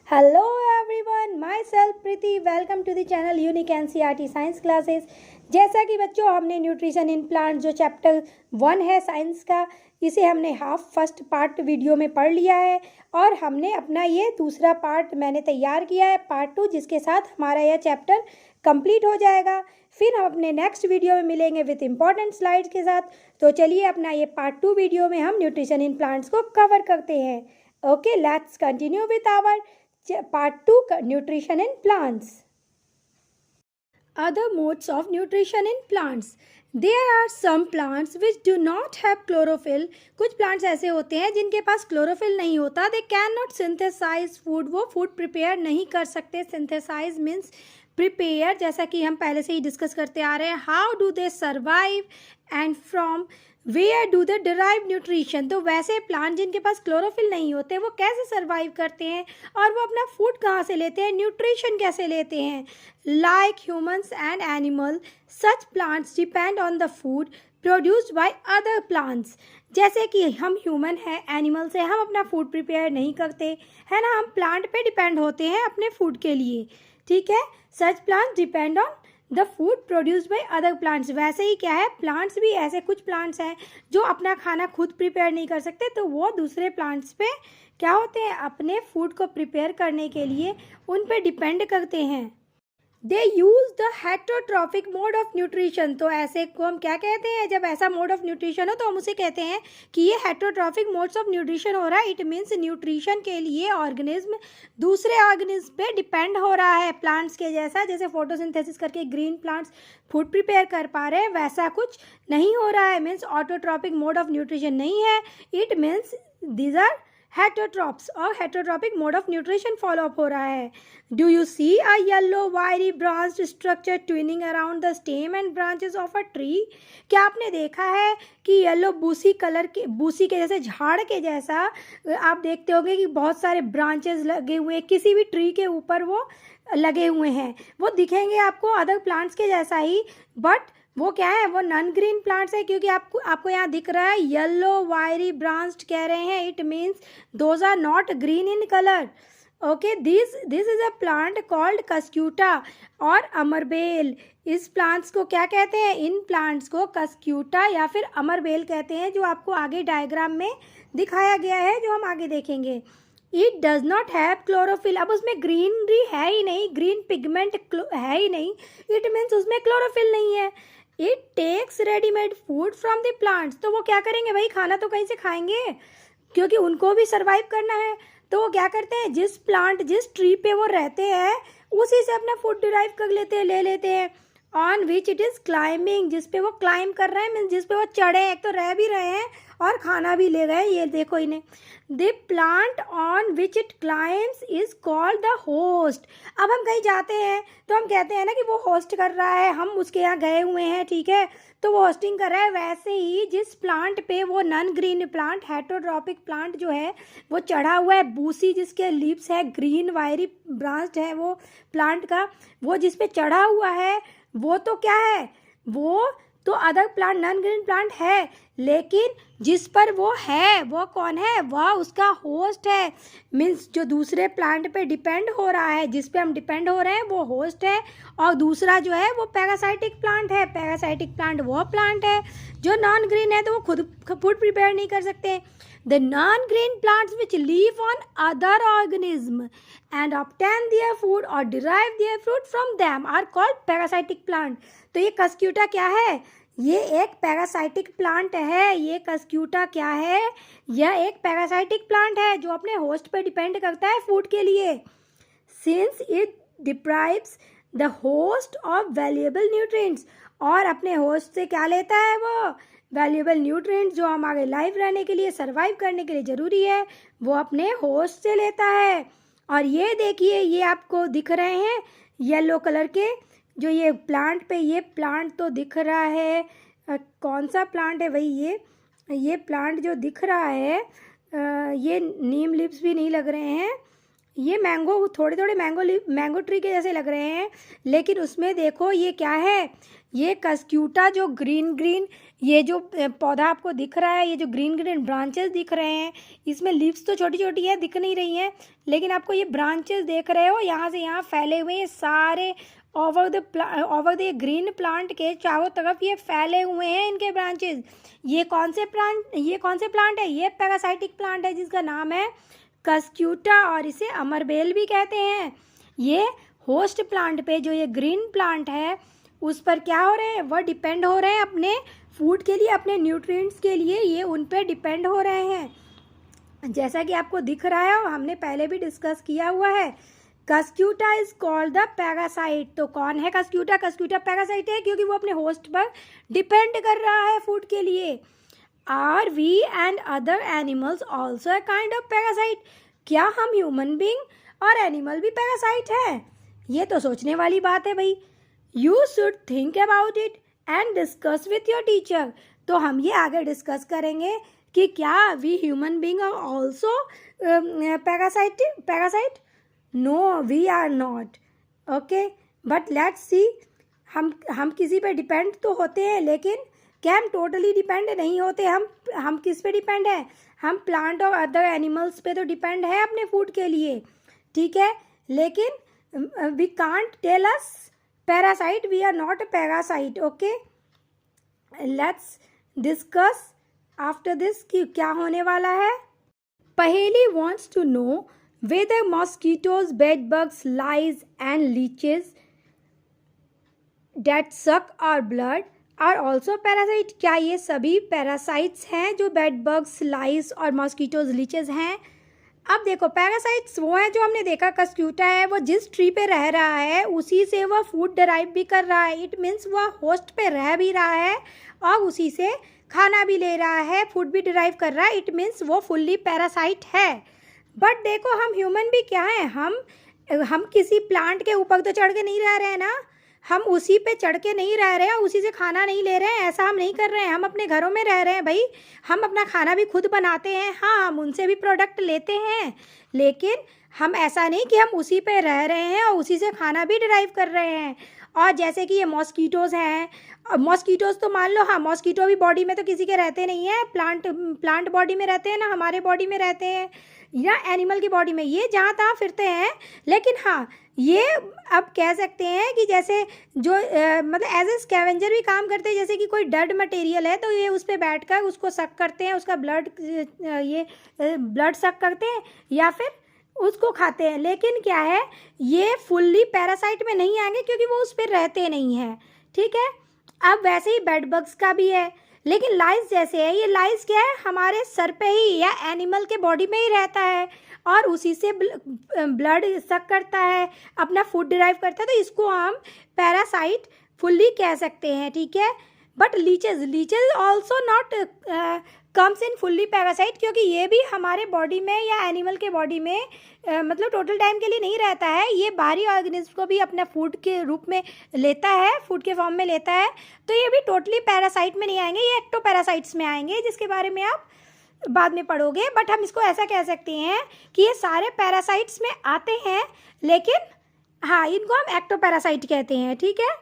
Hello everyone, myself Priti. Welcome to the channel Unique NCERT Science Classes. जैसा कि बच्चों हमने न्यूट्रिशन इन प्लांट जो चैप्टर 1 है साइंस का, इसे हमने हाफ फर्स्ट पार्ट वीडियो में पढ़ लिया है और हमने अपना ये दूसरा पार्ट मैंने तैयार किया है पार्ट 2, जिसके साथ हमारा यह चैप्टर कंप्लीट हो जाएगा। फिर हम अपने नेक्स्ट वीडियो में मिलेंगे विथ इम्पॉर्टेंट स्लाइड्स के साथ। तो चलिए अपना ये पार्ट 2 वीडियो में हम न्यूट्रिशन इन प्लांट्स को कवर करते हैं। Okay, let's continue with our Part 2, Nutrition in Plants. Other modes of nutrition in plants. There are some plants which do not have chlorophyll. कुछ plants ऐसे होते हैं जिनके पास chlorophyll नहीं होता. They cannot synthesize food. वो food prepare नहीं कर सकते. Synthesize means prepare, जैसा कि हम पहले से ही डिस्कस करते आ रहे हैं. How do they survive and from where do the derive nutrition. तो वैसे प्लांट जिनके पास क्लोरोफिल नहीं होते वो कैसे सर्वाइव करते हैं और वो अपना फूड कहाँ से लेते हैं, न्यूट्रिशन कैसे लेते हैं. Like humans and animal, such plants depend on the food produced by other plants. जैसे कि हम ह्यूमन हैं, एनिमल्स हैं, हम अपना फूड प्रिपेयर नहीं करते है ना, हम प्लांट पे डिपेंड होते हैं अपने फूड के लिए. ठीक है, सच plants depend on the food produced by other plants. वैसे ही क्या है, प्लांट्स भी ऐसे कुछ प्लांट्स हैं जो अपना खाना खुद प्रिपेयर नहीं कर सकते, तो वो दूसरे प्लांट्स पे क्या होते हैं, अपने फूड को प्रिपेयर करने के लिए उन पे डिपेंड करते हैं. They use the heterotrophic mode of nutrition. तो ऐसे को हम क्या कहते हैं, जब ऐसा मोड ऑफ न्यूट्रिशन हो तो हम उसे कहते हैं कि ये हेटरोट्रॉफिक मोड्स ऑफ न्यूट्रिशन हो रहा है. इट मीन्स न्यूट्रिशन के लिए ऑर्गेनिज्म दूसरे ऑर्गेनिज्म पे डिपेंड हो रहा है. प्लांट्स के जैसा, जैसे फोटोसिंथेसिस करके ग्रीन प्लांट्स फूड प्रिपेयर कर पा रहे हैं, वैसा कुछ नहीं हो रहा है. Means autotrophic mode of nutrition नहीं है. It means these are heterotrophs और heterotrophic mode of nutrition follow up हो रहा है. Do you see a yellow wiry branched structure twining around the stem and branches of a tree. क्या आपने देखा है कि येलो बूसी कलर के, बूसी के जैसे, झाड़ के जैसा आप देखते होंगे कि बहुत सारे ब्रांचेस लगे हुए किसी भी ट्री के ऊपर वो लगे हुए हैं. वो दिखेंगे आपको अदर प्लांट्स के जैसा ही, बट वो क्या है, वो नॉन ग्रीन प्लांट्स है, क्योंकि आपको यहाँ दिख रहा है येलो वायरी ब्रांच्ड कह रहे हैं. It means those are not green in colour. Okay, this is a plant called cuscuta और अमरबेल. इस प्लांट्स को क्या कहते हैं, इन प्लांट्स को कस्क्यूटा या फिर अमरबेल कहते हैं, जो आपको आगे डायग्राम में दिखाया गया है, जो हम आगे देखेंगे. It does not have chlorophyll. अब उसमें ग्रीनरी है ही नहीं, ग्रीन पिगमेंट है ही नहीं. इट मीन्स उसमें क्लोरोफिल नहीं है. It takes readymade food from the plants. तो वो क्या करेंगे भाई, खाना तो कहीं से खाएंगे, क्योंकि उनको भी सर्वाइव करना है. तो वो क्या करते हैं, जिस प्लांट जिस ट्री पे वो रहते हैं उसी से अपना फूड डिराइव कर लेते हैं, ले लेते हैं. On which it is climbing, जिस पे वो क्लाइंब कर रहे हैं, मीन्स जिस पे वो चढ़े, एक तो रह भी रहे हैं और खाना भी ले गए. ये देखो इन्हें. The plant on which it climbs is called the host. अब हम कहीं जाते हैं तो हम कहते हैं ना कि वो होस्ट कर रहा है, हम उसके यहाँ गए हुए हैं, ठीक है, तो वो होस्टिंग कर रहा है. वैसे ही जिस प्लांट पे वो non green plant, heterotrophic plant जो है, वो चढ़ा हुआ है, बूसी जिसके लीव्स है, ग्रीन वायरी ब्रांच है वो प्लांट का, वो जिस पे चढ़ा हुआ है, वो तो क्या है, वो तो other plant non green plant है, लेकिन जिस पर वो है वो कौन है, वह उसका होस्ट है. मीन्स जो दूसरे प्लांट पे डिपेंड हो रहा है, जिस पे हम डिपेंड हो रहे हैं, वो होस्ट है. और दूसरा जो है वो पैरासाइटिक प्लांट है. पैरासाइटिक प्लांट वो प्लांट है जो नॉन ग्रीन है, तो वो खुद फूड प्रिपेयर नहीं कर सकते. The non green plants which live on other organism and obtain their food और derive their fruit from them are called parasitic plant. तो ये कस्क्यूटा क्या है, ये एक पैरासाइटिक प्लांट है. ये कस्क्यूटा क्या है, यह एक पैरासाइटिक प्लांट है जो अपने होस्ट पे डिपेंड करता है फूड के लिए. Since it deprives the host of valuable nutrients, और अपने होस्ट से क्या लेता है, वो वैल्यूएबल न्यूट्रिएंट्स जो हम आगे लाइव रहने के लिए, सर्वाइव करने के लिए ज़रूरी है, वो अपने होस्ट से लेता है. और ये देखिए, ये आपको दिख रहे हैं येलो कलर के, जो ये प्लांट पे, ये प्लांट तो दिख रहा है, कौन सा प्लांट है भाई, ये प्लांट जो दिख रहा है, ये नीम लिप्स भी नहीं लग रहे हैं, ये मैंगो थोड़े थोड़े मैंगो ट्री के जैसे लग रहे हैं, लेकिन उसमें देखो ये क्या है, ये कस्क्यूटा जो ग्रीन ग्रीन ये जो पौधा आपको दिख रहा है, ये जो ग्रीन ग्रीन ब्रांचेस दिख रहे हैं, इसमें लीव्स तो छोटी छोटी है दिख नहीं रही हैं, लेकिन आपको ये ब्रांचेस देख रहे हो यहाँ से यहाँ फैले हुए हैं सारे ओवर द ग्रीन प्लांट के चारों तरफ ये फैले हुए हैं इनके ब्रांचेस। ये कौन से प्लांट है? ये पैरासाइटिक प्लांट है जिसका नाम है कस्क्यूटा और इसे अमरबेल भी कहते हैं। ये होस्ट प्लांट पे जो ये ग्रीन प्लांट है उस पर क्या हो रहे हैं, वह डिपेंड हो रहे हैं अपने फूड के लिए, अपने न्यूट्रिएंट्स के लिए ये उन पे डिपेंड हो रहे हैं। जैसा कि आपको दिख रहा है और हमने पहले भी डिस्कस किया हुआ है, Cuscuta is called the parasite. तो कौन है कस्क्यूटा? कस्क्यूटा पैरासाइट है क्योंकि वो अपने होस्ट पर डिपेंड कर रहा है फूड के लिए। Are we and other animals also a kind of parasite? क्या हम ह्यूमन बींग और एनिमल भी पैरासाइट है? ये तो सोचने वाली बात है भाई। You should think about it and discuss with your teacher. तो हम ये आगे डिस्कस करेंगे कि क्या we human being are also parasite? No, we are not. Okay, but let's see. हम किसी पे डिपेंड तो होते हैं, लेकिन क्या हम टोटली डिपेंड नहीं होते? हम किस पे डिपेंड है? हम प्लांट और अदर एनिमल्स पे तो डिपेंड है अपने फूड के लिए, ठीक है, लेकिन we can't tell us parasite, we are not a parasite. Okay, let's discuss after this कि क्या होने वाला है। पहेली wants to know whether mosquitoes, bedbugs, lice and leeches that suck our blood are also parasite? क्या ये सभी parasites हैं जो बेडबग्स, लाइस और मॉस्किटोज, लीचेस हैं? अब देखो, पैरासाइट्स वो हैं जो हमने देखा कस्क्यूटा है, वो जिस ट्री पे रह रहा है उसी से वह फूड डराइव भी कर रहा है। इट मीन्स वह होस्ट पे रह भी रहा है और उसी से खाना भी ले रहा है, फूड भी डराइव कर रहा है। इट मीन्स वो फुल्ली पैरासाइट है। बट देखो, हम ह्यूमन भी क्या हैं, हम किसी प्लांट के ऊपर तो चढ़ के नहीं रह रहे हैं ना, हम उसी पे चढ़ के नहीं रह रहे हैं, उसी से खाना नहीं ले रहे हैं, ऐसा हम नहीं कर रहे हैं। हम अपने घरों में रह रहे हैं भाई, हम अपना खाना भी खुद बनाते हैं, हाँ हम उनसे भी प्रोडक्ट लेते हैं, लेकिन हम ऐसा नहीं कि हम उसी पे रह रहे हैं और उसी से खाना भी डिराइव कर रहे हैं। और जैसे कि ये मॉस्किटोज़ हैं, मॉस्किटोज़ तो मान लो, हाँ मॉस्किटो भी बॉडी में तो किसी के रहते नहीं है, प्लांट बॉडी में रहते हैं ना, हमारे बॉडी में रहते हैं या एनिमल की बॉडी में, ये जहाँ तहाँ फिरते हैं। लेकिन हाँ, ये अब कह सकते हैं कि जैसे जो मतलब एज ए स्कैवेंजर भी काम करते हैं। जैसे कि कोई डेड मटेरियल है तो ये उस पर बैठ कर उसको सक करते हैं, उसका ब्लड सक करते हैं या फिर उसको खाते हैं। लेकिन क्या है, ये फुल्ली पैरासाइट में नहीं आएंगे क्योंकि वो उस पर रहते नहीं हैं, ठीक है। अब वैसे ही बेड बग्स का भी है, लेकिन लाइस जैसे है, ये लाइस क्या है, हमारे सर पे ही या एनिमल के बॉडी में ही रहता है और उसी से ब्लड सक करता है, अपना फूड डिराइव करता है, तो इसको हम पैरासाइट फुल्ली कह सकते हैं, ठीक है। But leeches also not comes in fully parasite, क्योंकि ये भी हमारे बॉडी में या एनिमल के बॉडी में मतलब टोटल टाइम के लिए नहीं रहता है। ये बाहरी ऑर्गेनिज्म को भी अपना फूड के रूप में लेता है, फूड के फॉर्म में लेता है, तो ये भी टोटली पैरासाइट में नहीं आएंगे, ये एक्टो पैरासाइट्स में आएंगे, जिसके बारे में आप बाद में पढ़ोगे। बट हम इसको ऐसा कह सकते हैं कि ये सारे पैरासाइट्स में आते हैं, लेकिन हाँ इनको हम एक्टो पैरासाइट कहते हैं, ठीक है।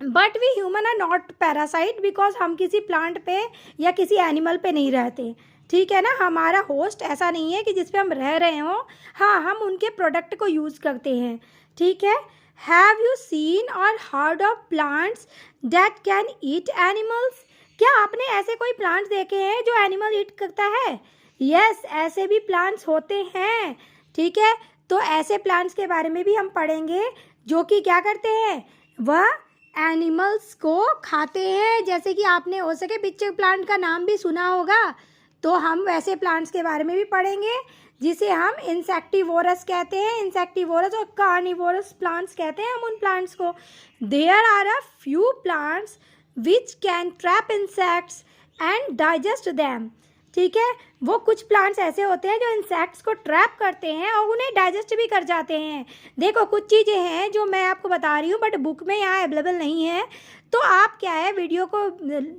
But we human are not parasite because हम किसी प्लांट पे या किसी एनिमल पे नहीं रहते, ठीक है ना। हमारा होस्ट ऐसा नहीं है कि जिस पे हम रह रहे हों, हाँ हम उनके प्रोडक्ट को यूज़ करते हैं, ठीक है। हैव यू सीन और heard of plants that can eat animals? क्या आपने ऐसे कोई प्लांट्स देखे हैं जो एनिमल ईट करता है? यस, ऐसे भी प्लांट्स होते हैं, ठीक है। तो ऐसे प्लांट्स के बारे में भी हम पढ़ेंगे जो कि क्या करते हैं, वह एनिमल्स को खाते हैं। जैसे कि आपने हो सके पिक्चर प्लांट का नाम भी सुना होगा, तो हम वैसे प्लांट्स के बारे में भी पढ़ेंगे जिसे हम इंसेक्टिवोरस कहते हैं। इंसेक्टिवोरस और कार्निवोरस प्लांट्स कहते हैं हम उन प्लांट्स को। There are a few plants which can trap insects and digest them, ठीक है। वो कुछ प्लांट्स ऐसे होते हैं जो इंसेक्ट्स को ट्रैप करते हैं और उन्हें डाइजेस्ट भी कर जाते हैं। देखो कुछ चीज़ें हैं जो मैं आपको बता रही हूँ बट बुक में यहाँ अवेलेबल नहीं है, तो आप क्या है वीडियो को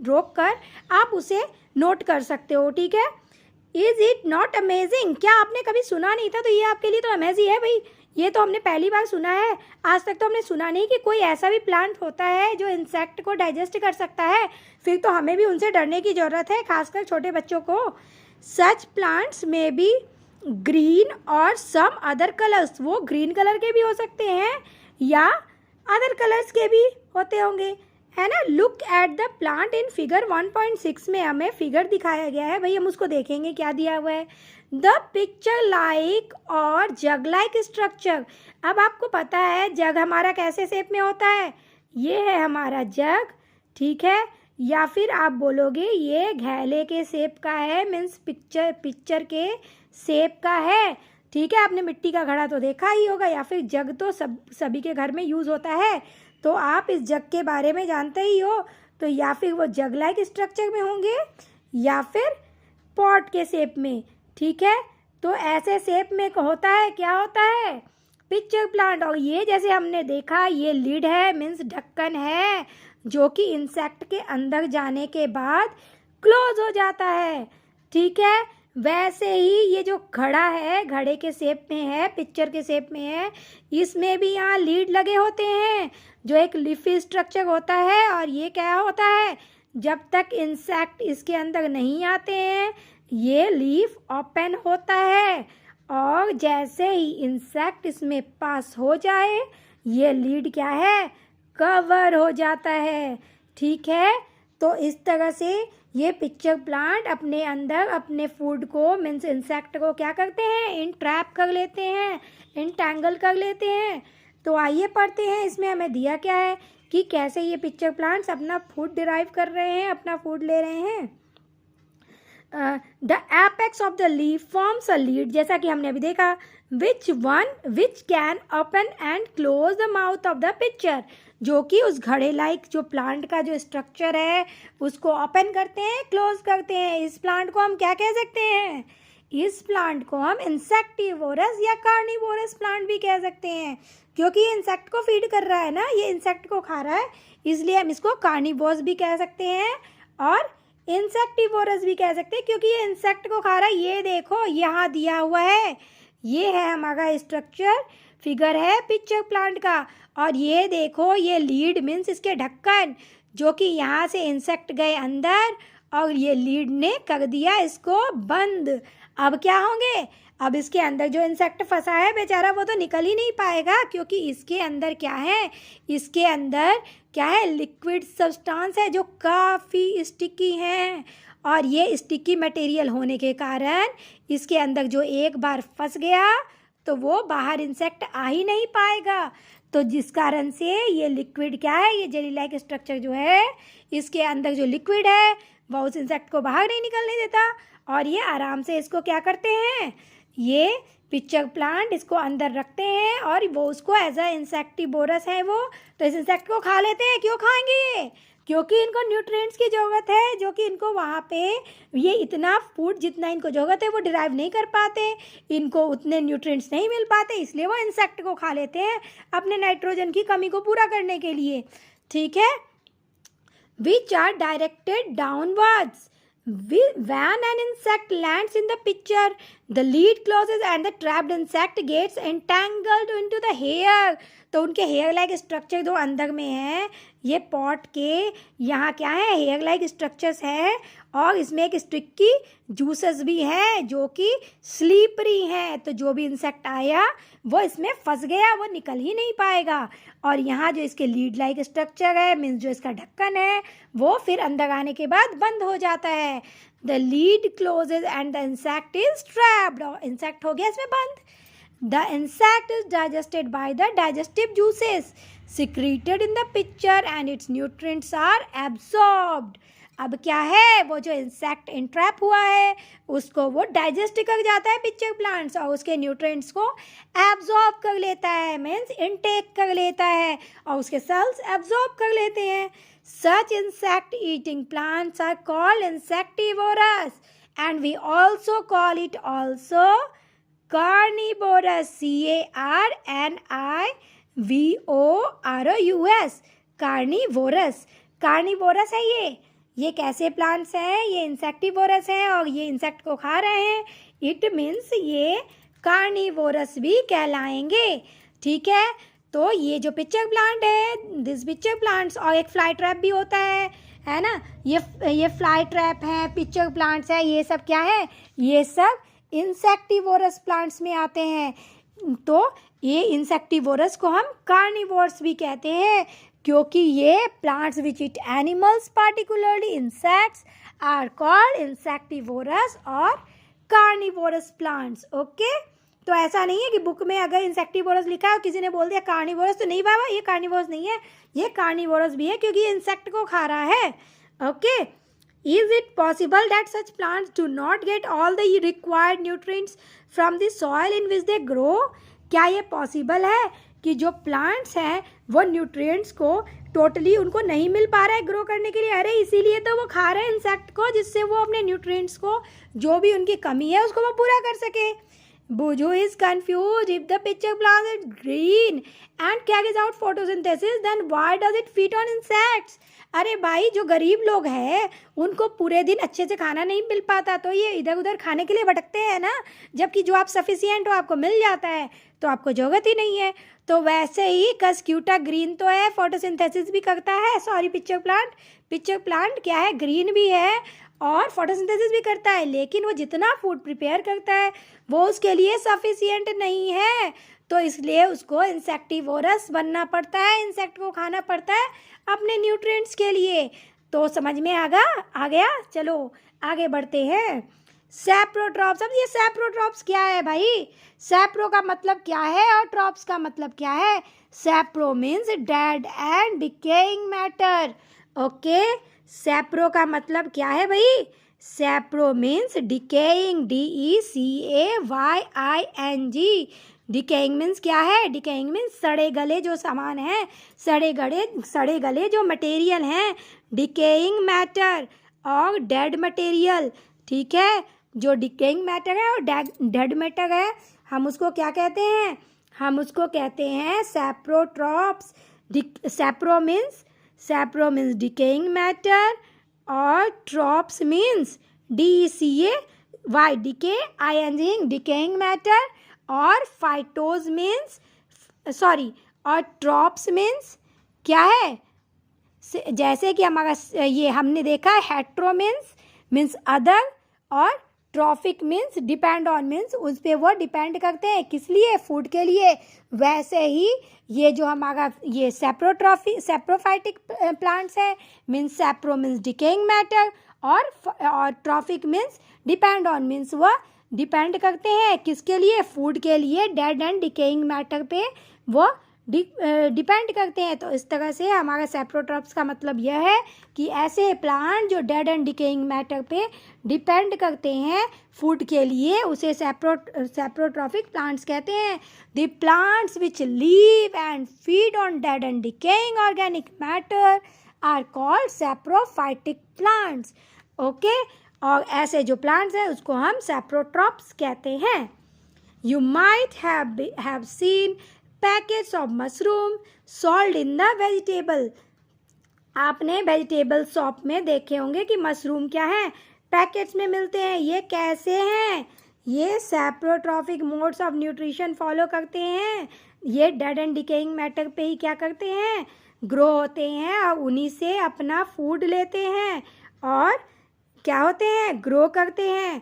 रोक कर आप उसे नोट कर सकते हो, ठीक है। Is it not amazing? क्या आपने कभी सुना नहीं था? तो ये आपके लिए तो अमेजिंग है भाई, ये तो हमने पहली बार सुना है। आज तक तो हमने सुना नहीं कि कोई ऐसा भी प्लांट होता है जो इंसेक्ट को डाइजेस्ट कर सकता है। फिर तो हमें भी उनसे डरने की ज़रूरत है, खासकर छोटे बच्चों को। सच प्लांट्स में बी ग्रीन और सम अदर कलर्स, वो ग्रीन कलर के भी हो सकते हैं या अदर कलर्स के भी होते होंगे, है ना। Look at the plant in figure 1.6 में हमें फिगर दिखाया गया है भाई, हम उसको देखेंगे क्या दिया हुआ है। द पिक्चर लाइक और जग लाइक स्ट्रक्चर। अब आपको पता है जग हमारा कैसे शेप में होता है, ये है हमारा जग, ठीक है। या फिर आप बोलोगे ये घैले के शेप का है, मीन्स पिक्चर के शेप का है, ठीक है। आपने मिट्टी का घड़ा तो देखा ही होगा, या फिर जग तो सभी के घर में यूज़ होता है, तो आप इस जग के बारे में जानते ही हो। तो या फिर वो जग लाइक स्ट्रक्चर में होंगे या फिर पॉट के शेप में, ठीक है। तो ऐसे शेप में होता है, क्या होता है, पिक्चर प्लांट। और ये जैसे हमने देखा ये लिड है, मीन्स ढक्कन है, जो कि इंसेक्ट के अंदर जाने के बाद क्लोज हो जाता है, ठीक है। वैसे ही ये जो घड़ा है, घड़े के शेप में है, पिक्चर के शेप में है, इसमें भी यहाँ लीड लगे होते हैं जो एक लीफी स्ट्रक्चर होता है। और ये क्या होता है, जब तक इंसेक्ट इसके अंदर नहीं आते हैं ये लीफ ओपन होता है, और जैसे ही इंसेक्ट इसमें पास हो जाए ये लीड क्या है, कवर हो जाता है, ठीक है। तो इस तरह से ये पिक्चर प्लांट अपने अंदर अपने फूड को, मीन्स इंसेक्ट को क्या करते हैं, इंट्रैप कर लेते हैं, इंटैंगल कर लेते हैं। तो आइए पढ़ते हैं इसमें हमें दिया क्या है कि कैसे ये पिक्चर प्लांट्स अपना फूड डिराइव कर रहे हैं, अपना फूड ले रहे हैं। The apex of the leaf forms a lead, जैसा कि हमने अभी देखा, which can open and close the mouth of the picture, जो कि उस घड़े लाइक जो प्लांट का जो स्ट्रक्चर है उसको ओपन करते हैं, क्लोज करते हैं। इस प्लांट को हम क्या कह सकते हैं, इस प्लांट को हम इंसेक्टिवोरस या कार्निवोरस प्लांट भी कह सकते हैं, क्योंकि ये इंसेक्ट को फीड कर रहा है ना, ये इंसेक्ट को खा रहा है, इसलिए हम इसको कार्निवोरस भी कह सकते हैं और इंसेक्टिवोरस भी कह सकते हैं, क्योंकि ये इंसेक्ट को खा रहा है। ये देखो यहाँ दिया हुआ है, ये है हमारा स्ट्रक्चर, फिगर है पिक्चर प्लांट का। और ये देखो ये लीड मीन्स इसके ढक्कन, जो कि यहाँ से इंसेक्ट गए अंदर और ये लीड ने कर दिया इसको बंद। अब क्या होंगे, अब इसके अंदर जो इंसेक्ट फंसा है बेचारा वो तो निकल ही नहीं पाएगा, क्योंकि इसके अंदर क्या है, इसके अंदर क्या है, लिक्विड सब्सटेंस है जो काफ़ी स्टिकी है। और ये स्टिकी मटेरियल होने के कारण इसके अंदर जो एक बार फंस गया तो वो बाहर इंसेक्ट आ ही नहीं पाएगा। तो जिस कारण से ये लिक्विड क्या है, ये जेली लाइक स्ट्रक्चर जो है, इसके अंदर जो लिक्विड है वो उस इंसेक्ट को बाहर नहीं निकलने देता, और ये आराम से इसको क्या करते हैं, ये पिक्चर प्लांट इसको अंदर रखते हैं और वो उसको एज अ इंसेक्टिवोरस है वो, तो इस इंसेक्ट को खा लेते हैं। क्यों खाएंगे ये, क्योंकि इनको न्यूट्रिएंट्स की ज़रूरत है, जो कि इनको वहाँ पे ये इतना फूड जितना इनको ज़रूरत है वो डिराइव नहीं कर पाते, इनको उतने न्यूट्रिएंट्स नहीं मिल पाते, इसलिए वो इंसेक्ट को खा लेते हैं अपने नाइट्रोजन की कमी को पूरा करने के लिए, ठीक है। Which are directed downwards. When an insect lands in the picture, the lid closes and the trapped insect gets entangled into the hair. तो उनके हेयर लाइक स्ट्रक्चर जो अंदर में है, ये पॉट के यहाँ क्या है, हेयर लाइक स्ट्रक्चर्स है, और इसमें एक स्टिकी जूसेस भी है जो कि स्लीपरी है। तो जो भी इंसेक्ट आया वो इसमें फंस गया, वो निकल ही नहीं पाएगा। और यहाँ जो इसके लीड लाइक स्ट्रक्चर है, मीन्स जो इसका ढक्कन है, वो फिर अंदर आने के बाद बंद हो जाता है। The lid closes and the insect is trapped, और इंसेक्ट हो गया इसमें बंद। The insect is digested by the digestive juices secreted in the picture and its nutrients are absorbed. अब क्या है, वो जो इंसेक्ट इंट्रैप हुआ है उसको वो डाइजेस्ट कर जाता है पिक्चर प्लांट्स, और उसके न्यूट्रिएंट्स को एब्जॉर्ब कर लेता है, मीन्स इनटेक कर लेता है, और उसके सेल्स एब्जॉर्ब कर लेते हैं। Such insect eating plants are called insectivorous and we also call it also carnivorous, CARNIVOROUS, carnivorous, carnivorous है ये। ये कैसे प्लांट्स हैं, ये इंसेक्टिवोरस हैं और ये इंसेक्ट को खा रहे हैं, इट मीन्स ये कार्निवोरस भी कहलाएंगे। ठीक है, तो ये जो पिक्चर प्लांट है, दिस पिक्चर प्लांट्स, और एक फ्लाई ट्रैप भी होता है ना, ये फ्लाई ट्रैप है, पिक्चर प्लांट्स है, ये सब क्या है, ये सब इंसेक्टिवोरस प्लांट्स में आते हैं। तो ये इंसेक्टिवोरस को हम कार्निवोर्स भी कहते हैं, क्योंकि ये plants which eat animals particularly insects are called insectivorous और कार्निवोरस प्लांट्स। ओके, तो ऐसा नहीं है कि बुक में अगर इंसेक्टिवोरस लिखा है और किसी ने बोल दिया कार्निवोरस, तो नहीं बाबा, ये कार्निवोरस नहीं है, ये कार्निवोरस भी है क्योंकि ये इंसेक्ट को खा रहा है। Okay, is it possible that such plants do not get all the required nutrients from the soil in which they grow? क्या ये पॉसिबल है कि जो प्लांट्स हैं वो न्यूट्रिएंट्स को टोटली उनको नहीं मिल पा रहा है ग्रो करने के लिए? अरे इसीलिए तो वो खा रहे हैं इंसेक्ट को, जिससे वो अपने न्यूट्रिएंट्स को, जो भी उनकी कमी है, उसको वो पूरा कर सके। Buju is confused. If the picture plant is green and carries out photosynthesis, then why does it feed on insects? अरे भाई, जो गरीब लोग हैं उनको पूरे दिन अच्छे से खाना नहीं मिल पाता, तो ये इधर उधर खाने के लिए भटकते हैं ना, जबकि जो आप सफिशिएंट हो, आपको मिल जाता है, तो आपको जरूरत ही नहीं है। तो वैसे ही कस्क्यूटा ग्रीन तो है, फोटोसिंथेसिस भी करता है, सॉरी पिक्चर प्लांट क्या है, ग्रीन भी है और फोटोसिंथेसिस भी करता है, लेकिन वो जितना फूड प्रिपेयर करता है वो उसके लिए सफिशिएंट नहीं है, तो इसलिए उसको इंसेक्टिवोरस बनना पड़ता है, इंसेक्ट को खाना पड़ता है अपने न्यूट्रिएंट्स के लिए। तो समझ में आ गया? चलो आगे बढ़ते हैं। सैप्रोट्रॉप्स। अब ये सैप्रोट्रॉप्स क्या है भाई? सैप्रो का मतलब क्या है और ट्रॉप्स का मतलब क्या है? सैप्रो means dead and decaying matter. Okay, सैप्रो का मतलब क्या है भाई? सैप्रो means decaying, DECAYING। Decaying means क्या है? डिकेइंग मीन्स सड़े गले जो सामान है, सड़े गले जो मटेरियल हैं, डिकेइंग मैटर और डेड मटेरियल। ठीक है, जो डिकेइंग मैटर है और डेड मैटर है, हम उसको क्या कहते हैं? हम उसको कहते हैं saprotrophs. Sapro means decaying matter और trophs means DECAYING decaying matter, और फाइटोज मीन्स और ट्रॉप्स मीन्स क्या है? जैसे कि हमारा ये हमने देखा है, हेट्रो मीन्स अदर और trophic means depend on, means उस पर वो डिपेंड करते हैं, किस लिए? फूड के लिए। वैसे ही ये जो हमारा ये सैप्रोफाइटिक प्लांट्स है, means sapro means decaying matter और trophic means depend on, means वो डिपेंड करते हैं किसके लिए? फूड के लिए, डेड एंड डिकेइंग मैटर पे वो डिपेंड करते हैं। तो इस तरह से हमारा सैप्रोट्रॉप्स का मतलब यह है कि ऐसे प्लांट जो डेड एंड डिकेइंग मैटर पे डिपेंड करते हैं फूड के लिए, उसे सैप्रोट्रॉपिक प्लांट्स कहते हैं। The plants which live and feed on dead and decaying organic matter are called saprophytic plants. Okay, और ऐसे जो प्लांट्स हैं उसको हम सैप्रोट्रॉप्स कहते हैं। You might have seen packets of mushroom sold in the vegetable. आपने वेजिटेबल शॉप में देखे होंगे कि मशरूम क्या है, पैकेट्स में मिलते हैं। ये कैसे हैं? ये सैप्रोट्रॉपिक मोड्स ऑफ न्यूट्रिशन फॉलो करते हैं। ये डेड एंड डिकेइंग मैटर पे ही क्या करते हैं? ग्रो होते हैं और उन्हीं से अपना फूड लेते हैं और क्या होते हैं? ग्रो करते हैं।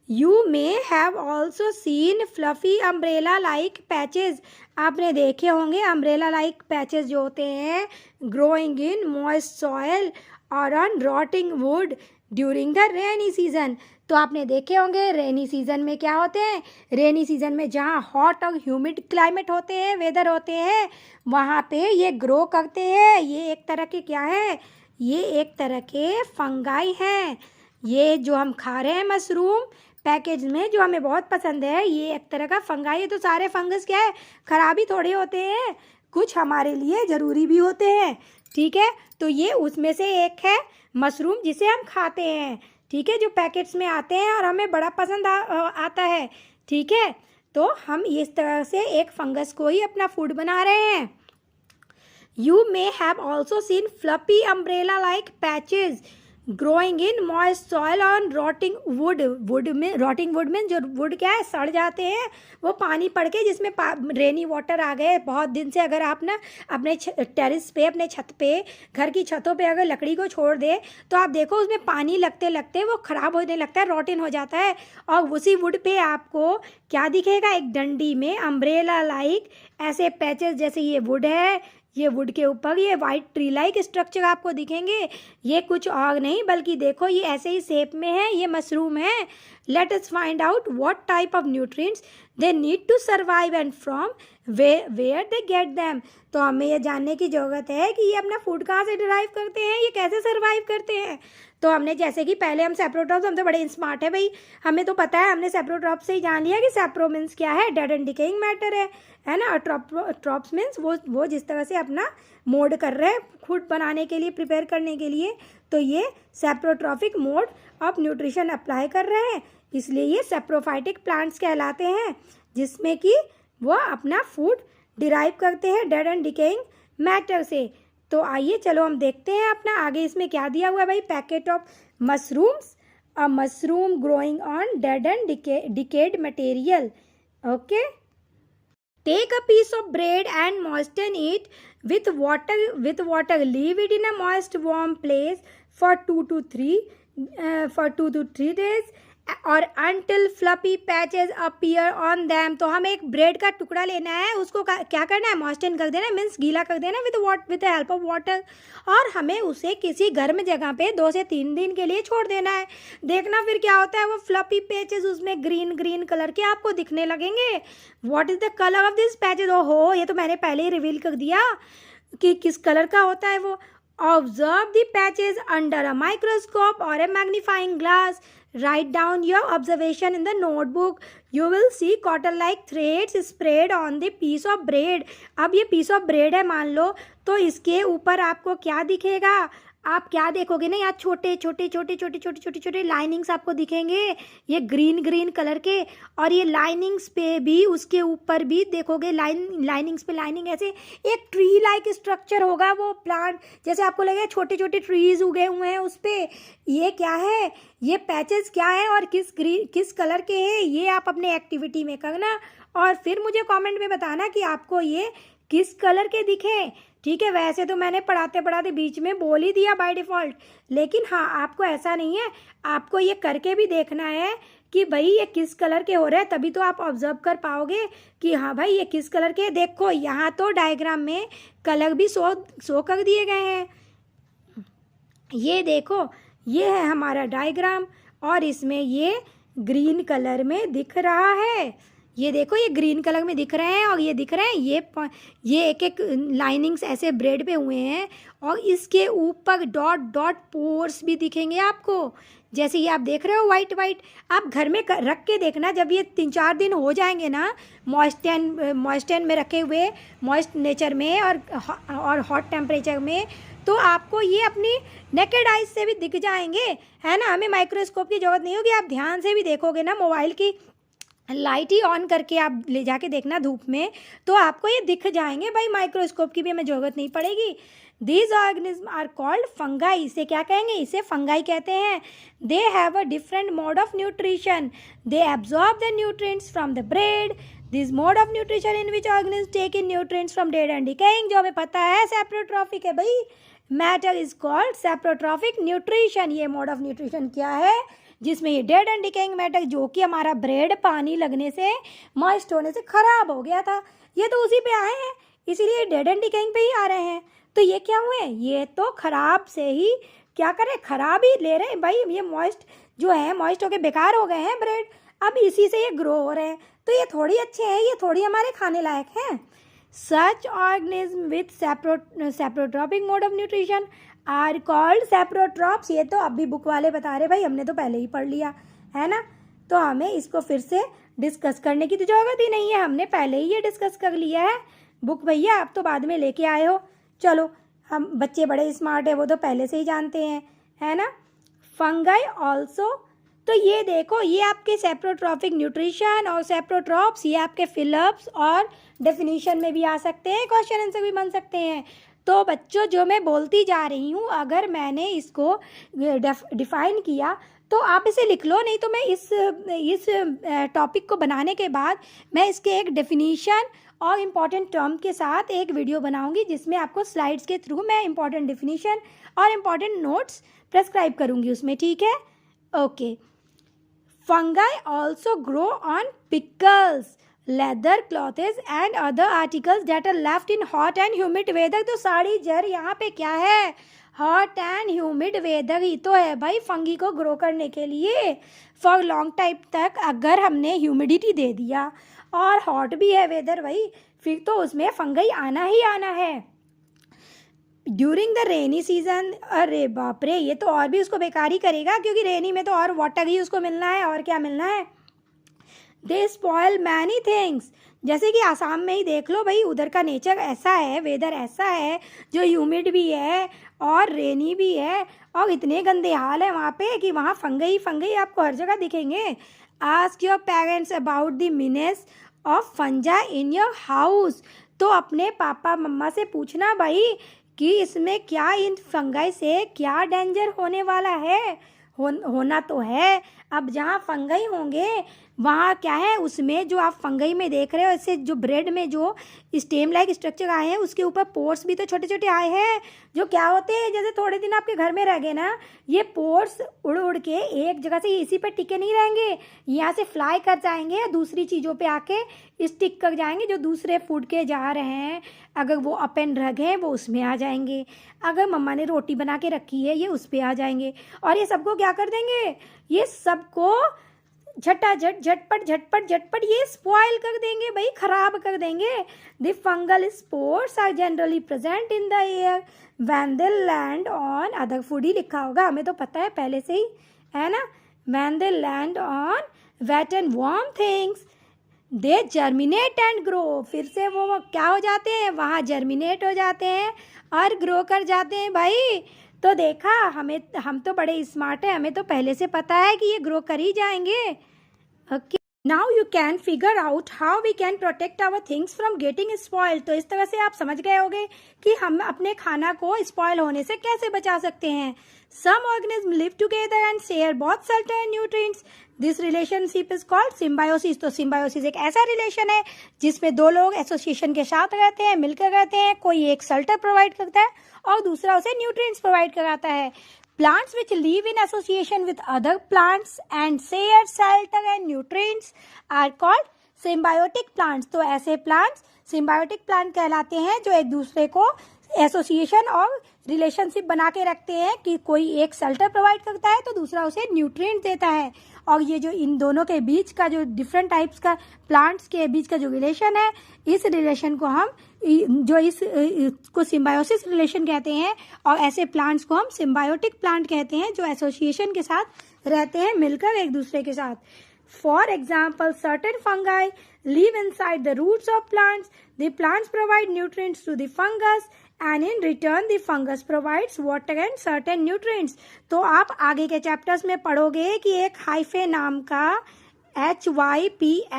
You may have also seen fluffy umbrella like patches. आपने देखे होंगे अम्ब्रेला लाइक पैचेज जो होते हैं ग्रोइंग इन मॉइस्ट सॉयल और on rotting would during the rainy season. तो आपने देखे होंगे रेनी सीजन में क्या होते हैं? रेनी सीजन में जहाँ हॉट और ह्यूमिड क्लाइमेट होते हैं, वेदर होते हैं, वहाँ पे ये ग्रो करते हैं। ये एक तरह के क्या है? ये एक तरह के फंगाई हैं। ये जो हम खा रहे हैं मशरूम पैकेज में, जो हमें बहुत पसंद है, ये एक तरह का फंगाई है। तो सारे फंगस क्या है? खराबी थोड़े होते हैं, कुछ हमारे लिए ज़रूरी भी होते हैं। ठीक है, तो ये उसमें से एक है मशरूम जिसे हम खाते हैं। ठीक है, जो पैकेट्स में आते हैं और हमें बड़ा पसंद आता है। ठीक है, तो हम इस तरह से एक फंगस को ही अपना फूड बना रहे हैं। You may have also seen fluffy umbrella like patches growing in moist soil on rotting would. Rotting would में जो वुड क्या है, सड़ जाते हैं, वो पानी पड़ के जिसमें रेनी वाटर आ गए बहुत दिन से। अगर आप ना अपने टेरिस पे, अपने छत पे, घर की छतों पे अगर लकड़ी को छोड़ दे तो आप देखो उसमें पानी लगते लगते वो ख़राब होने लगता है, रॉटिन हो जाता है। और उसी वुड पे आपको क्या दिखेगा, एक डंडी में अम्ब्रेला लाइक ऐसे पैचेस, जैसे ये वुड है, ये वुड के ऊपर ये वाइट ट्री लाइक स्ट्रक्चर आपको दिखेंगे। ये कुछ और नहीं बल्कि देखो ये ऐसे ही शेप में है, ये मशरूम है। Let us find out what type of nutrients they need to survive and from where they get them. तो हमें ये जानने की ज़रूरत है कि ये अपना फूड कहाँ से डिराइव करते हैं, ये कैसे सर्वाइव करते हैं। तो हमने जैसे कि पहले हम सेप्रोट्रॉप्स, हम तो बड़े स्मार्ट है भाई, हमें तो पता है, हमने सेप्रोट्रॉप्स से ही जान लिया कि सेप्रो मीन्स क्या है, डेड एंड डिकेइंग मैटर है ना। और ट्रॉप्स मीन्स वो जिस तरह से अपना मोड कर रहे हैं फूड बनाने के लिए, प्रिपेयर करने के लिए, तो ये saprotrophic mode of nutrition apply कर रहे हैं, इसलिए ये सेप्रोफाइटिक प्लांट्स कहलाते हैं, जिसमें कि वो अपना फूड डिराइव करते हैं डेड एंड डिकेइंग मैटर से। तो आइए चलो हम देखते हैं अपना आगे इसमें क्या दिया हुआ है भाई। Packet of mushrooms, a mushroom growing on dead and decade material. Okay, take a piece of bread and moisten it with water. Leave it in a moist warm place for 2 to 3 days और until fluffy patches appear on them। तो हमें एक bread का टुकड़ा लेना है, उसको क्या करना है, मॉइस्टन कर देना, मीन्स गीला कर देना with the help of water, और हमें उसे किसी गर्म जगह पे 2 से 3 दिन के लिए छोड़ देना है। देखना फिर क्या होता है, वो फ्लफी पैचेस उसमें ग्रीन कलर के आपको दिखने लगेंगे। What is the colour of this patches? ओहो, ये तो मैंने पहले ही रिवील कर दिया कि किस कलर का होता है वो। Observe the patches under a microscope और a magnifying glass. Write down your observation in the notebook. You will see cotton like threads spread on the piece of bread। अब ये piece of bread है मान लो, तो इसके ऊपर आपको क्या दिखेगा, आप क्या देखोगे ना, यहाँ छोटे छोटे लाइनिंग्स आपको दिखेंगे, ये ग्रीन कलर के। और ये लाइनिंग्स पे भी, उसके ऊपर भी देखोगे लाइनिंग्स पे लाइनिंग, ऐसे एक ट्री लाइक स्ट्रक्चर होगा वो प्लांट, जैसे आपको लगेगा छोटे छोटे ट्रीज उगे हुए हैं उस पर। ये क्या है, ये पैचेस क्या है और किस कलर के हैं, ये आप अपने एक्टिविटी में करना और फिर मुझे कमेंट में बताना कि आपको ये किस कलर के दिखे। ठीक है, वैसे तो मैंने पढ़ाते पढ़ाते बीच में बोल ही दिया बाय डिफ़ॉल्ट, लेकिन हाँ आपको ऐसा नहीं है, आपको ये करके भी देखना है कि भाई ये किस कलर के हो रहे हैं, तभी तो आप ऑब्जर्व कर पाओगे कि हाँ भाई ये किस कलर के। देखो यहाँ तो डायग्राम में कलर भी शो कर दिए गए हैं। ये देखो, ये है हमारा डायग्राम और इसमें ये ग्रीन कलर में दिख रहा है। ये देखो, ये ग्रीन कलर में दिख रहे हैं और ये दिख रहे हैं, ये एक लाइनिंग्स ऐसे ब्रेड पे हुए हैं और इसके ऊपर डॉट पोर्स भी दिखेंगे आपको, जैसे ये आप देख रहे हो वाइट। आप घर में रख के देखना, जब ये 3-4 दिन हो जाएंगे ना मॉइस्टन में रखे हुए, मॉइस्ट नेचर में और हॉट टेम्परेचर में, तो आपको ये अपनी नेकेड आइज से भी दिख जाएंगे, है ना। हमें माइक्रोस्कोप की ज़रूरत नहीं होगी, आप ध्यान से भी देखोगे ना, मोबाइल की लाइट ही ऑन करके आप ले जाके देखना धूप में, तो आपको ये दिख जाएंगे भाई, माइक्रोस्कोप की भी हमें ज़रूरत नहीं पड़ेगी। These organism are called fungi. इसे क्या कहेंगे, इसे फंगाई कहते हैं। They have a different mode of nutrition. They absorb the nutrients from the bread. This mode of nutrition in which organism take in nutrients from dead and decaying, जो हमें पता है सेप्रोट्रॉफिक है भाई, matter is called saprotrophic nutrition. ये mode of nutrition क्या है, जिसमें ये डेड एंड डिकेइंग मैटर, जो कि हमारा ब्रेड पानी लगने से, मॉइस्ट होने से ख़राब हो गया था, ये तो उसी पे आए हैं, इसीलिए डेड एंड डिकेइंग पे ही आ रहे हैं। तो ये क्या हुए, ये तो ख़राब से ही क्या करें, ख़राब ही ले रहे हैं भाई। ये मॉइस्ट जो है, मॉइस्ट होके बेकार हो गए हैं ब्रेड, अब इसी से ये ग्रो हो रहे हैं, तो ये थोड़ी अच्छे हैं, ये थोड़ी हमारे खाने लायक हैं। Such organism with saprotrophic mode of nutrition are called saprotrophs. ये तो अभी बुक वाले बता रहे भाई, हमने तो पहले ही पढ़ लिया है ना, तो हमें इसको फिर से डिस्कस करने की तो ज़रूरत ही नहीं है, हमने पहले ही ये डिस्कस कर लिया है। बुक भैया आप तो बाद में लेके आए हो, चलो हम बच्चे बड़े स्मार्ट है, वो तो पहले से ही जानते हैं, है ना। फंगाई ऑल्सो, तो ये देखो, ये आपके सेप्रोट्रॉपिक न्यूट्रिशन और सेप्रोट्रॉप्स, ये आपके फिलअप्स और डेफिनेशन में भी आ सकते हैं, क्वेश्चन आंसर भी बन सकते हैं। तो बच्चों जो मैं बोलती जा रही हूँ, अगर मैंने इसको डिफाइन किया तो आप इसे लिख लो, नहीं तो मैं इस टॉपिक को बनाने के बाद मैं इसके एक डेफिनीशन और इम्पॉर्टेंट टर्म के साथ एक वीडियो बनाऊंगी, जिसमें आपको स्लाइड्स के थ्रू मैं इम्पॉर्टेंट डेफिनीशन और इम्पॉर्टेंट नोट्स प्रेस्क्राइब करूंगी उसमें, ठीक है? Okay. Fungi also grow on pickles, leather, clothes and other articles that are left in hot and humid weather. तो साड़ी जर यहाँ पे क्या है? हॉट एंड ह्यूमिड वेदर ही तो है भाई फंगी को ग्रो करने के लिए। फॉर लॉन्ग टाइम तक अगर हमने ह्यूमिडिटी दे दिया और हॉट भी है वेदर भाई, फिर तो उसमें फंगाई आना ही आना है। ड्यूरिंग द रेनी सीजन, अरे बाप रे, ये तो और भी उसको बेकार ही करेगा, क्योंकि रेनी में तो और वाटर ही उसको मिलना है, और क्या मिलना है। दे स्पॉयल मैनी थिंग्स, जैसे कि आसाम में ही देख लो भाई, उधर का नेचर ऐसा है, वेदर ऐसा है जो ह्यूमिड भी है और रेनी भी है, और इतने गंदे हाल है वहाँ पे कि वहाँ फंगई आपको हर जगह दिखेंगे। Ask your parents about the menace of फंजा in your house. तो अपने पापा मम्मा से पूछना भाई कि इसमें क्या, इन फंगाई से क्या डेंजर होने वाला है। होना तो है। अब जहाँ फंगाई होंगे वहाँ क्या है, उसमें जो आप फंगाई में देख रहे हो, इससे जो ब्रेड में जो स्टेम लाइक स्ट्रक्चर आए हैं, उसके ऊपर पोर्स भी तो छोटे छोटे आए हैं, जो क्या होते हैं, जैसे थोड़े दिन आपके घर में रह गए ना, ये पोर्स उड़ उड़ के एक जगह से इसी पर टिके नहीं रहेंगे, यहाँ से फ्लाई कर जाएंगे, दूसरी चीज़ों पे आके स्टिक कर जाएंगे, जो दूसरे फूड के जा रहे हैं, अगर वो अप एंड रग हैं वो उसमें आ जाएंगे, अगर मम्मा ने रोटी बना के रखी है ये उस पर आ जाएंगे, और ये सबको क्या कर देंगे, ये सबको झटपट ये स्पॉइल कर देंगे भाई, खराब कर देंगे। The fungal spores are generally present in the air when they land on other food, ही लिखा होगा, हमें तो पता है पहले से ही, है ना। When they land on wet and warm things they germinate and grow, फिर से वो क्या हो जाते हैं, वहाँ जर्मिनेट हो जाते हैं और ग्रो कर जाते हैं भाई। तो देखा, हम तो बड़े स्मार्ट हैं, हमें तो पहले से पता है कि ये ग्रो कर ही जाएंगे। Okay, now you can figure out how we can protect our things from getting spoil. तो इस तरह से आप समझ गए होंगे कि हम अपने खाना को स्पॉइल होने से कैसे बचा सकते हैं। Some organism live together and share both shelter and nutrients, this relationship is called symbiosis. तो सिम्बायोसिस एक ऐसा रिलेशन है जिसमें दो लोग एसोसिएशन के साथ रहते हैं, मिलकर रहते हैं, कोई एक शेल्टर प्रोवाइड करता है और दूसरा उसे न्यूट्रिएंट्स प्रोवाइड कराता है। Plants which live in association with other plants and share shelter and nutrients are called symbiotic plants. तो ऐसे plants symbiotic plant कहलाते हैं जो एक दूसरे को एसोसिएशन और रिलेशनशिप बना के रखते हैं कि कोई एक शेल्टर प्रोवाइड करता है तो दूसरा उसे न्यूट्रिएंट देता है। और ये जो इन दोनों के बीच का जो डिफरेंट टाइप्स का प्लांट्स के बीच का जो रिलेशन है, इस रिलेशन को हम इसको सिम्बायोसिस रिलेशन कहते हैं, और ऐसे प्लांट्स को हम सिम्बायोटिक प्लांट कहते हैं जो एसोसिएशन के साथ रहते हैं, मिलकर एक दूसरे के साथ। For example, certain fungi live inside the roots of plants. The plants provide nutrients to the fungus and in return the fungus provides water and certain nutrients. तो आप आगे के चैप्टर्स में पढ़ोगे कि एक हाइफे नाम का HYPHAE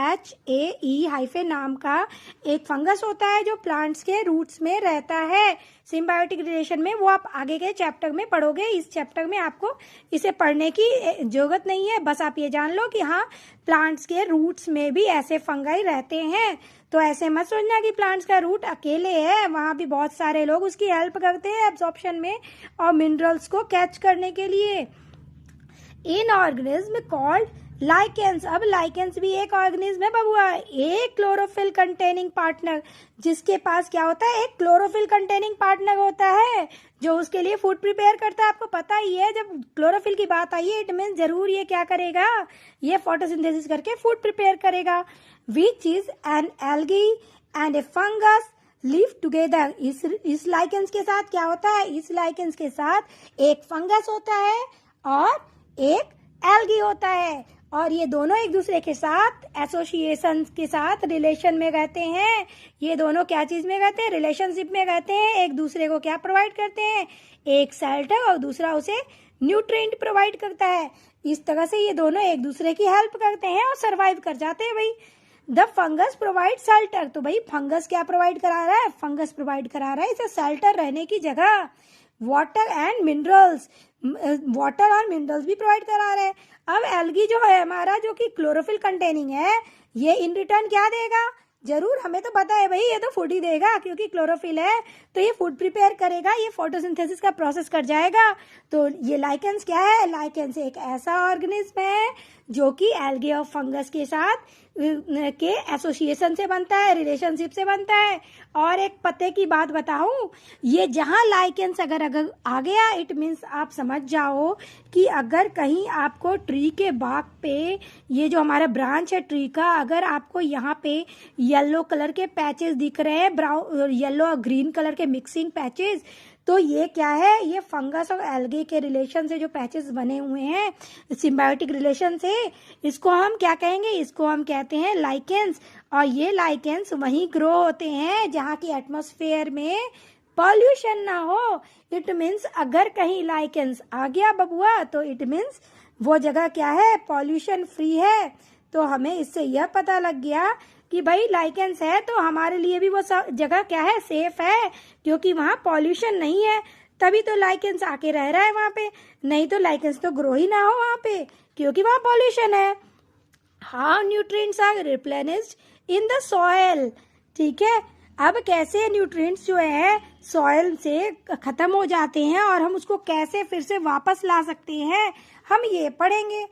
हाइफे नाम का एक फंगस होता है जो प्लांट्स के रूट्स में रहता है सिम्बायोटिक रिलेशन में। वो आप आगे के चैप्टर में पढ़ोगे, इस चैप्टर में आपको इसे पढ़ने की जरूरत नहीं है, बस आप ये जान लो कि हाँ प्लांट्स के रूट्स में भी ऐसे फंगाई रहते हैं। तो ऐसे मत सोचना कि प्लांट्स का रूट अकेले है, वहाँ भी बहुत सारे लोग उसकी हेल्प करते हैं एब्जॉर्प्शन में और मिनरल्स को कैच करने के लिए। इन ऑर्गेनिज्म कॉल्ड लाइकेंस, अब लाइकेंस भी एक ऑर्गेनिज्म है बबुआ, एक क्लोरोफिल कंटेनिंग पार्टनर, जिसके पास क्या होता है, एक क्लोरोफिल कंटेनिंग पार्टनर होता है जो उसके लिए फूड प्रिपेयर करता है। आपको पता ही है जब क्लोरोफिल की बात आई है इट मीन जरूर ये क्या करेगा, ये फोटोसिंथेसिस करके फूड प्रिपेयर करेगा। Which is an algae and A fungus live together. इस लाइकेंस के साथ क्या होता है, इस लाइकेंस के साथ एक फंगस होता है और एक एल्गी होता है, और ये दोनों एक दूसरे के साथ एसोसिएशन के साथ रिलेशन में रहते हैं। ये दोनों क्या चीज में रहते हैं, रिलेशनशिप में रहते हैं, एक दूसरे को क्या प्रोवाइड करते हैं, एक शेल्टर और दूसरा उसे न्यूट्रिएंट प्रोवाइड करता है। इस तरह से ये दोनों एक दूसरे की हेल्प करते हैं और सरवाइव कर जाते हैं भाई। द फंगस प्रोवाइड शेल्टर, तो भाई फंगस क्या प्रोवाइड करा रहा है, फंगस प्रोवाइड करा रहा है इसे शेल्टर, रहने की जगह। वाटर एंड मिनरल्स, वाटर और मिनरल्स भी प्रोवाइड करा रहे हैं। अब एल्गी जो है हमारा, जो कि क्लोरोफिल कंटेनिंग है, ये इन रिटर्न क्या देगा, जरूर हमें तो पता है भाई, ये तो फूड ही देगा क्योंकि क्लोरोफिल है, तो ये फूड प्रिपेयर करेगा, ये फोटोसिंथेसिस का प्रोसेस कर जाएगा। तो ये लाइकेंस क्या है, लाइकेंस एक ऐसा ऑर्गेनिज्म है जो कि एल्गे और फंगस के साथ के एसोसिएशन से बनता है, रिलेशनशिप से बनता है। और एक पते की बात बताऊं, ये जहां लाइकेंस अगर आ गया, इट मीन्स आप समझ जाओ कि अगर कहीं आपको ट्री के बाग पे, ये जो हमारा ब्रांच है ट्री का, अगर आपको यहाँ पे येलो कलर के पैचेस दिख रहे हैं, ब्राउन येलो और ग्रीन कलर के मिक्सिंग पैचेस, तो ये क्या है, ये फंगस और एल्गे के रिलेशन से जो पैचेस बने हुए हैं, सिम्बायोटिक रिलेशन से, इसको हम क्या कहेंगे, इसको हम कहते हैं लाइकेंस। और ये लाइकेंस वहीं ग्रो होते हैं जहाँ की एटमॉस्फेयर में पॉल्यूशन ना हो। इट मीन्स अगर कहीं लाइकेंस आ गया बबुआ, तो इट मीन्स वो जगह क्या है, पॉल्यूशन फ्री है। तो हमें इससे यह पता लग गया कि भाई लाइकेंस है तो हमारे लिए भी वो जगह क्या है, सेफ है, क्योंकि वहाँ पॉल्यूशन नहीं है, तभी तो लाइकेंस आके रह रहा है वहाँ पे, नहीं तो लाइकेंस तो ग्रो ही ना हो वहाँ पे, क्योंकि वहाँ पॉल्यूशन है। How nutrients are replenished in the soil, ठीक है। अब कैसे न्यूट्रिएंट्स जो है सॉइल से खत्म हो जाते हैं और हम उसको कैसे फिर से वापस ला सकते हैं, हम ये पढ़ेंगे।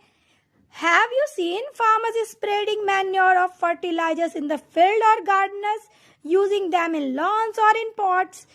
Have you seen farmers spreading manure or fertilizers in the field or gardeners using them in lawns or in pots?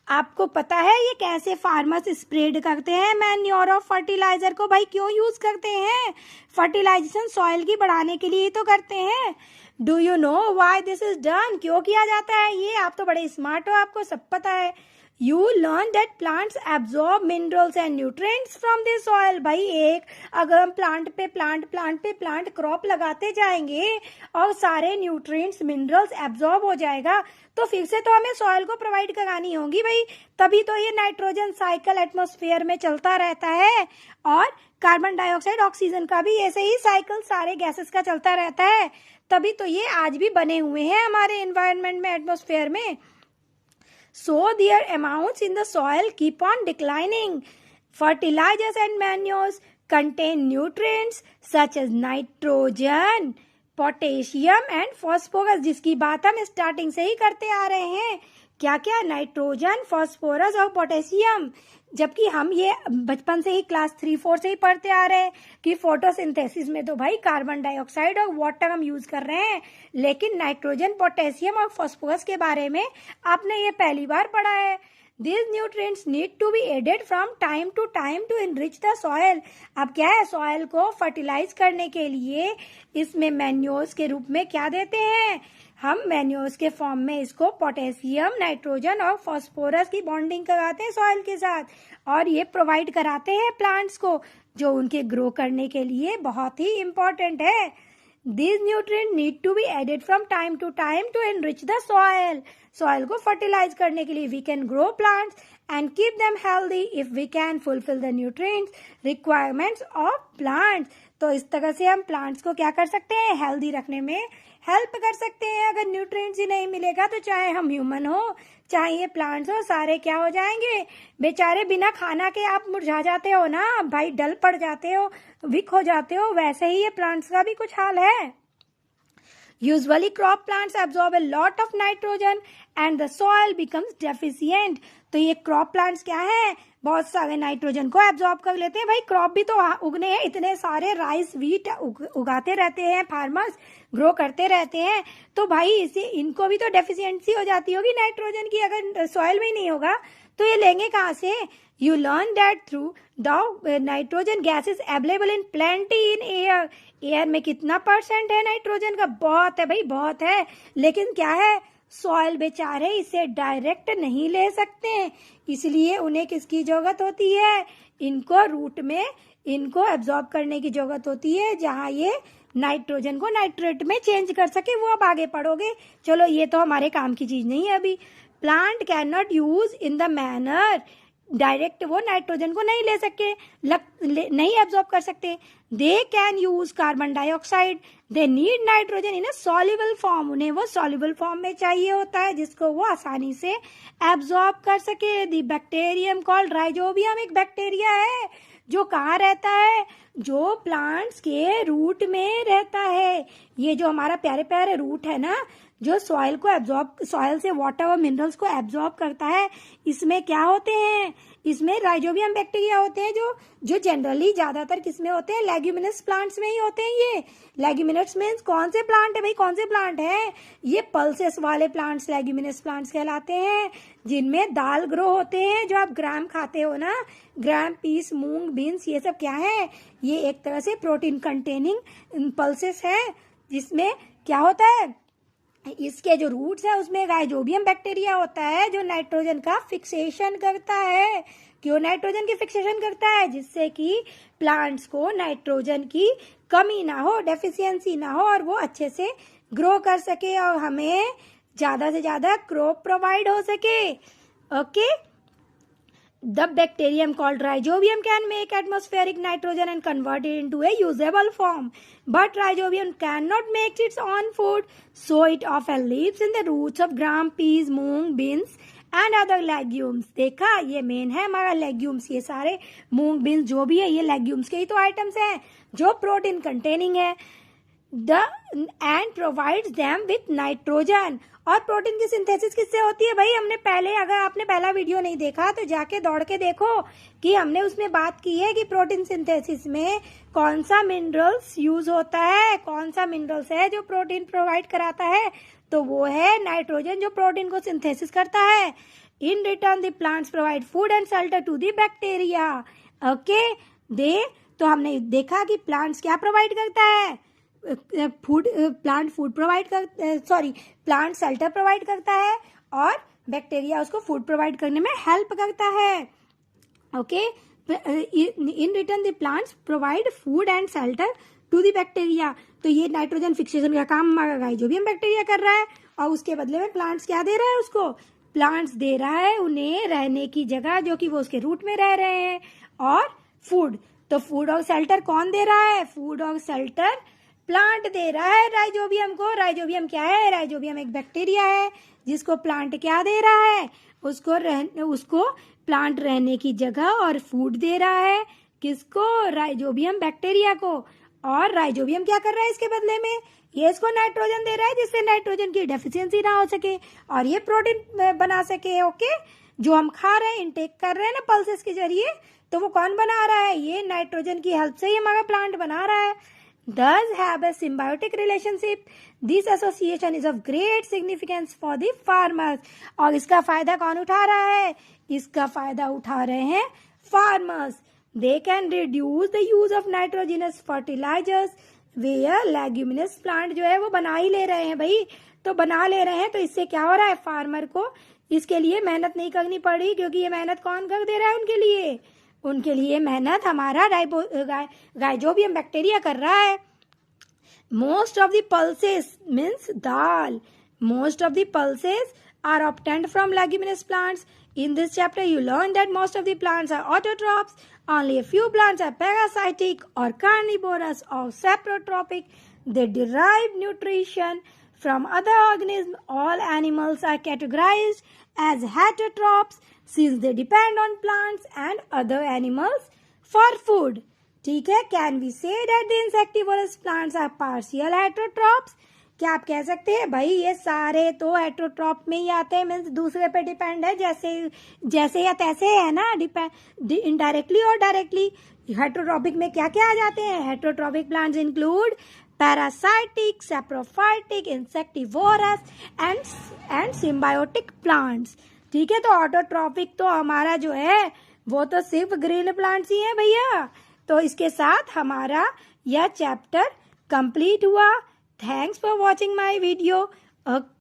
आपको पता है ये कैसे फार्मर्स स्प्रेड करते हैं मैन्योर और फर्टिलाइजर को, भाई क्यों यूज करते हैं, फर्टिलाइजेशन सॉइल की बढ़ाने के लिए ही तो करते हैं। Do you know why this is done, क्यों किया जाता है ये, आप तो बड़े स्मार्ट हो, आपको सब पता है। You learn that plants absorb minerals and nutrients from the soil। भाई एक अगर हम प्लांट पे प्लांट क्रॉप लगाते जाएंगे और सारे न्यूट्रिएंट्स मिनरल्स एब्जॉर्ब हो जाएगा, तो फिर से तो हमें सॉइल को प्रोवाइड करानी होगी भाई, तभी तो ये नाइट्रोजन साइकिल एटमॉस्फेयर में चलता रहता है। और कार्बन डाइऑक्साइड ऑक्सीजन का भी ऐसे ही साइकिल सारे गैसेस का चलता रहता है, तभी तो ये आज भी बने हुए हैं हमारे एनवायरनमेंट में, एटमॉस्फेयर में। So their amounts in the soil keep on declining. Fertilizers and manures contain nutrients such as nitrogen, potassium and phosphorus, जिसकी बात हम स्टार्टिंग से ही करते आ रहे हैं। क्या क्या, नाइट्रोजन, फॉस्फोरस और पोटेशियम। जबकि हम ये बचपन से ही क्लास 3-4 से ही पढ़ते आ रहे हैं कि फोटोसिंथेसिस में तो भाई कार्बन डाइऑक्साइड और वाटर हम यूज कर रहे हैं, लेकिन नाइट्रोजन, पोटेशियम और फॉस्फोरस के बारे में आपने ये पहली बार पढ़ा है। These nutrients need to be added from time to time to enrich the soil। अब क्या है, सॉइल को फर्टिलाइज करने के लिए इसमें मैन्योर्स के रूप में क्या देते हैं, हम मैन्योर्स के फॉर्म में इसको पोटेशियम, नाइट्रोजन और फॉस्फोरस की बॉन्डिंग कराते हैं सॉइल के साथ, और ये प्रोवाइड कराते हैं प्लांट्स को, जो उनके ग्रो करने के लिए बहुत ही इम्पोर्टेंट है। These nutrients need to be added from time to time to enrich the soil। Soil को फर्टिलाइज करने के लिए we can grow plants and keep them healthy if we can fulfill the nutrients requirements of plants। तो इस तरह से हम plants को क्या कर सकते हैं, हेल्दी रखने में हेल्प कर सकते हैं। अगर न्यूट्रिएंट्स ही नहीं मिलेगा तो चाहे हम ह्यूमन हो, चाहे ये प्लांट्स हो, सारे क्या हो जाएंगे बेचारे, बिना खाना के आप मुरझा जाते हो ना भाई, डल पड़ जाते हो, वीक हो जाते हो, वैसे ही ये प्लांट्स का भी कुछ हाल है। Usually crop plants absorb a lot of nitrogen and the soil becomes deficient। तो ये क्रॉप प्लांट्स क्या है, बहुत सारे नाइट्रोजन को एब्जॉर्ब कर लेते हैं। भाई क्रॉप भी तो उगने हैं, इतने सारे राइस व्हीट उगाते रहते हैं फार्मर्स, ग्रो करते रहते हैं, तो भाई इसे इनको भी तो डेफिशिएंसी हो जाती होगी नाइट्रोजन की, अगर सॉइल में ही नहीं होगा तो ये लेंगे कहाँ से। You learn that through the nitrogen gas is available in plenty in air। Air में कितना % है नाइट्रोजन का, बहुत है भाई, बहुत है, लेकिन क्या है, सॉइल बेचारे इसे डायरेक्ट नहीं ले सकते हैं, इसलिए उन्हें किसकी जरूरत होती है, इनको रूट में इनको एब्जॉर्ब करने की जरूरत होती है, जहाँ ये नाइट्रोजन को नाइट्रेट में चेंज कर सके। वो अब आगे पढ़ोगे, चलो ये तो हमारे काम की चीज नहीं है अभी। Plant can not use in the manner direct वो नाइट्रोजन को नहीं ले सके, नहीं एब्जॉर्ब कर सकते। They can use carbon dioxide, they need nitrogen in a soluble form, उन्हें वो सॉल्युबल फॉर्म में चाहिए होता है जिसको वो आसानी से एब्जॉर्ब कर सके। द बैक्टीरियम कॉल्ड राइजोबियम एक बैक्टीरिया है जो कहाँ रहता है, जो प्लांट्स के रूट में रहता है। ये जो हमारा प्यारे प्यारे रूट है ना, जो सॉइल को एब्जॉर्ब, सॉइल से वाटर और मिनरल्स को एब्जॉर्ब करता है, इसमें क्या होते हैं, इसमें राइजोबियम बैक्टीरिया होते हैं जो जनरली ज्यादातर किसमें होते हैं, लेग्यूमिनस प्लांट्स में ही होते हैं। ये लेग्यूमिनस मीन्स कौन से प्लांट है भाई, कौन से प्लांट है, ये पल्सेस वाले प्लांट्स लेग्यूमिनस प्लांट्स कहलाते हैं, जिनमें दाल ग्रो होते हैं। जो आप ग्राम खाते हो ना, ग्राम, पीस, मूंग, बीन्स, ये सब क्या है, ये एक तरह से प्रोटीन कंटेनिंग पल्सेस है, जिसमें क्या होता है, इसके जो रूट्स है उसमें राइजोबियम बैक्टीरिया होता है जो नाइट्रोजन का फिक्सेशन करता है। क्यों नाइट्रोजन की फिक्सेशन करता है, जिससे कि प्लांट्स को नाइट्रोजन की कमी ना हो, डेफिशिएंसी ना हो, और वो अच्छे से ग्रो कर सके और हमें ज्यादा से ज्यादा क्रॉप प्रोवाइड हो सके। Okay, The bacterium called rhizobium can make atmospheric nitrogen and convert it into a usable form. But rhizobium cannot make its own food, so it often lives in the roots of gram, peas, moong, beans and other legumes. देखा, ये main है हमारा legumes, ये सारे मूंग, beans जो भी है ये legumes के ही तो आइटम्स हैं जो प्रोटीन कंटेनिंग है। and provides them with nitrogen. और प्रोटीन की सिंथेसिस किससे होती है भाई, हमने पहले, अगर आपने पहला वीडियो नहीं देखा तो जाके दौड़ के देखो कि हमने उसमें बात की है कि प्रोटीन सिंथेसिस में कौन सा मिनरल्स यूज होता है, कौन सा मिनरल्स है जो प्रोटीन प्रोवाइड कराता है, तो वो है नाइट्रोजन जो प्रोटीन को सिंथेसिस करता है। In return the plants provide food and shelter to the bacteria. Okay, तो हमने देखा कि प्लांट्स क्या प्रोवाइड करता है, फूड, प्लांट फूड प्रोवाइड कर, प्लांट शेल्टर प्रोवाइड करता है और बैक्टीरिया उसको फूड प्रोवाइड करने में हेल्प करता है। Okay, in return the plants provide food and shelter to the bacteria. तो ये नाइट्रोजन फिक्सेशन का काम हमारा राइजोबियम बैक्टीरिया कर रहा है और उसके बदले में प्लांट्स क्या दे रहा है उसको, प्लांट्स दे रहा है उन्हें रहने की जगह जो कि वो उसके रूट में रह रहे हैं, और फूड। तो फूड और शेल्टर कौन दे रहा है, फूड और शेल्टर प्लांट दे रहा है राइजोबियम को। राइजोबियम क्या है, राइजोबियम एक बैक्टीरिया है जिसको प्लांट क्या दे रहा है, उसको प्लांट रहने की जगह और फूड दे रहा है। किसको, राइजोबियम बैक्टीरिया को। और राइजोबियम क्या कर रहा है इसके बदले में, ये इसको नाइट्रोजन दे रहा है जिससे नाइट्रोजन की डेफिशिएंसी ना हो सके और ये प्रोटीन बना सके। ओके, जो हम खा रहे हैं, इंटेक कर रहे हैं ना पल्सेस के जरिए, तो वो कौन बना रहा है, ये नाइट्रोजन की हेल्प से ही हमारा प्लांट बना रहा है। Thus have a symbiotic relationship. This association is of great significance for the farmers. और इसका फायदा कौन उठा रहा है, इसका फायदा उठा रहे हैं farmers. They can reduce the use of nitrogenous fertilizers where leguminous plant जो है वो बना ही ले रहे हैं भाई, तो बना ले रहे हैं, तो इससे क्या हो रहा है, फार्मर को इसके लिए मेहनत नहीं करनी पड़ी, क्योंकि ये मेहनत कौन कर दे रहा है उनके लिए, उनके लिए मेहनत हमारा राइजोबियम बैक्टीरिया कर रहा है। Most of the pulses means dal, most of the pulses are obtained from leguminous plants. In this chapter you learn that most of the plants are autotrophs, only a few plants are parasitic or carnivorous or saprotrophic. They derive nutrition from other organisms. All animals are categorized as heterotrophs since they depend on plants and other animals for food. ठीक है, can we say that the insectivorous plants are partial heterotrophs? क्या आप कह सकते हैं भाई ये सारे तो हेटेरोट्रॉप में ही आते हैं, मीन्स दूसरे पे डिपेंड है, जैसे या तैसे है ना, इनडायरेक्टली और डायरेक्टली। हेटेरोट्रॉपिक में क्या क्या आ जाते हैं, heterotrophic plants include parasitic, saprophytic, insectivorous and symbiotic plants. ठीक है, तो ऑटोट्रॉपिक तो हमारा जो है वो तो सिर्फ ग्रीन प्लांट्स ही है भैया। तो इसके साथ हमारा यह चैप्टर कंप्लीट हुआ। Thanks for watching my video.